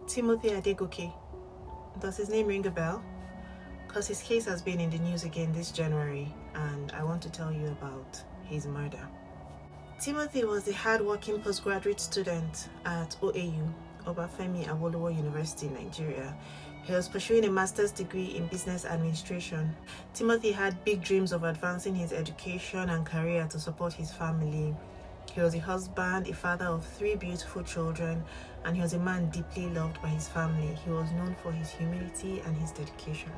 Timothy Adegoke. Does his name ring a bell? Because his case has been in the news again this January, and I want to tell you about his murder. Timothy was a hard-working postgraduate student at OAU, Obafemi Awolowo University, Nigeria. He was pursuing a master's degree in business administration. Timothy had big dreams of advancing his education and career to support his family. He was a husband, a father of 3 beautiful children, and he was a man deeply loved by his family. He was known for his humility and his dedication.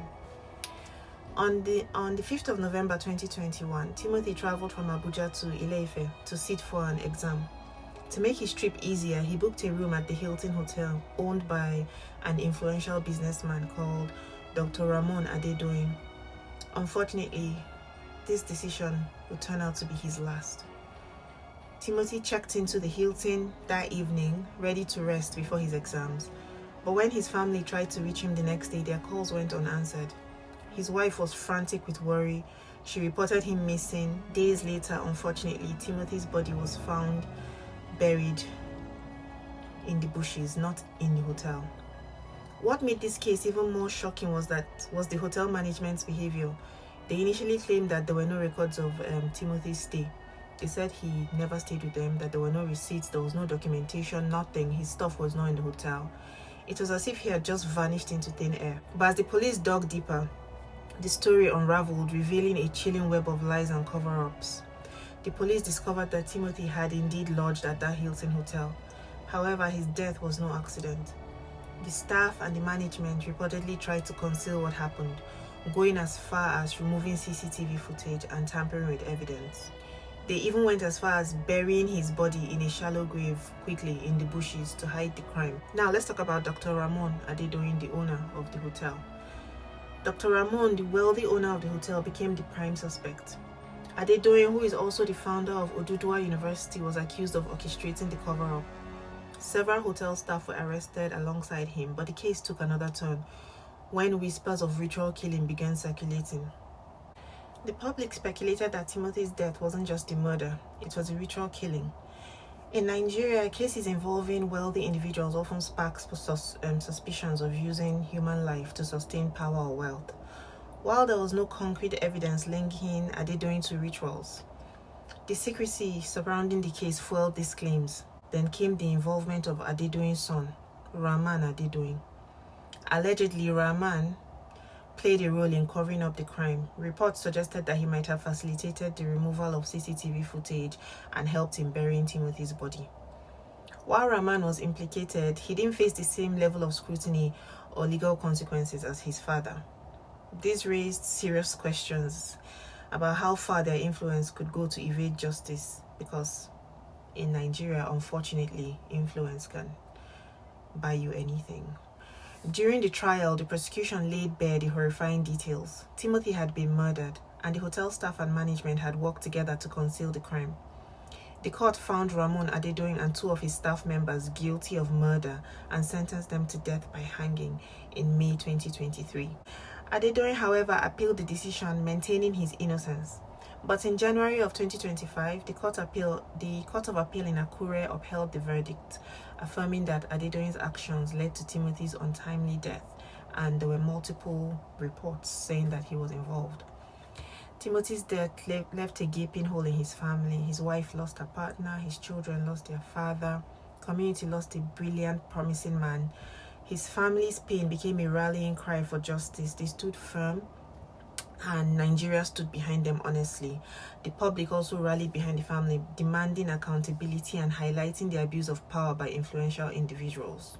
On the 5th of November 2021, Timothy traveled from Abuja to Ile-Ife to sit for an exam. To make his trip easier, he booked a room at the Hilton Hotel, owned by an influential businessman called Dr. Ramon Adedoyin. Unfortunately, this decision would turn out to be his last. Timothy checked into the Hilton that evening, ready to rest before his exams. But when his family tried to reach him the next day, their calls went unanswered. His wife was frantic with worry. She reported him missing. Days later, unfortunately, Timothy's body was found buried in the bushes, not in the hotel. What made this case even more shocking was the hotel management's behavior. They initially claimed that there were no records of Timothy's stay. They said he never stayed with them, that there were no receipts, there was no documentation, nothing. His stuff was not in the hotel. It was as if he had just vanished into thin air. But as the police dug deeper, the story unraveled, revealing a chilling web of lies and cover-ups. The police discovered that Timothy had indeed lodged at that Hilton hotel. However, his death was no accident. The staff and the management reportedly tried to conceal what happened, going as far as removing CCTV footage and tampering with evidence. They even went as far as burying his body in a shallow grave quickly in the bushes to hide the crime. Now let's talk about Dr. Ramon Adedoyin, the owner of the hotel. Dr. Ramon, the wealthy owner of the hotel, became the prime suspect. Adedoyin, who is also the founder of Oduduwa University, was accused of orchestrating the cover-up. Several hotel staff were arrested alongside him, but the case took another turn when whispers of ritual killing began circulating. The public speculated that Timothy's death wasn't just a murder, it was a ritual killing. In Nigeria, cases involving wealthy individuals often spark suspicions of using human life to sustain power or wealth. While there was no concrete evidence linking Adedoyin to rituals, the secrecy surrounding the case fueled these claims. Then came the involvement of Adedoyin's son, Rahman Adedoyin. Allegedly, Rahman played a role in covering up the crime. Reports suggested that he might have facilitated the removal of CCTV footage and helped in burying Timothy's body. While Rahman was implicated, he didn't face the same level of scrutiny or legal consequences as his father. This raised serious questions about how far their influence could go to evade justice, because in Nigeria, unfortunately, influence can buy you anything. During the trial, the prosecution laid bare the horrifying details. Timothy had been murdered, and the hotel staff and management had worked together to conceal the crime. The court found Ramon Adedoyin and 2 of his staff members guilty of murder and sentenced them to death by hanging in May 2023. Adedoyin, however, appealed the decision, maintaining his innocence. But in January of 2025, the Court of Appeal in Akure upheld the verdict, affirming that Adedoyin's actions led to Timothy's untimely death, and there were multiple reports saying that he was involved. Timothy's death left a gaping hole in his family. His wife lost her partner, his children lost their father, community lost a brilliant, promising man. His family's pain became a rallying cry for justice. They stood firm, and Nigeria stood behind them honestly. The public also rallied behind the family, demanding accountability and highlighting the abuse of power by influential individuals.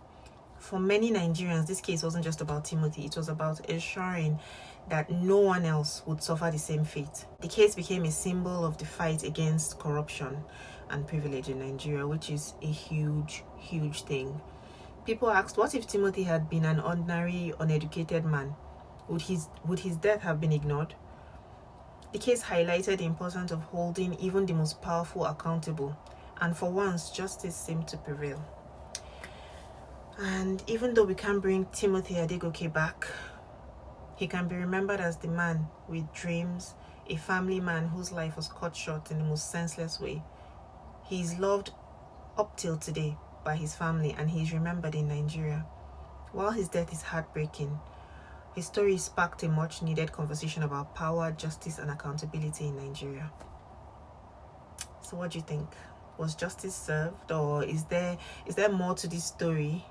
For many Nigerians, this case wasn't just about Timothy, it was about ensuring that no one else would suffer the same fate. The case became a symbol of the fight against corruption and privilege in Nigeria, which is a huge, huge thing. People asked, what if Timothy had been an ordinary, uneducated man? Would his death have been ignored? The case highlighted the importance of holding even the most powerful accountable, and for once, justice seemed to prevail. And even though we can't bring Timothy Adegoke back, he can be remembered as the man with dreams, a family man whose life was cut short in the most senseless way. He is loved up till today by his family, and he is remembered in Nigeria. While his death is heartbreaking, his story sparked a much needed conversation about power, justice, and accountability in Nigeria. So what do you think? Was justice served, or is there more to this story?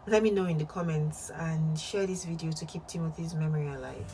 Let me know in the comments and share this video to keep Timothy's memory alive.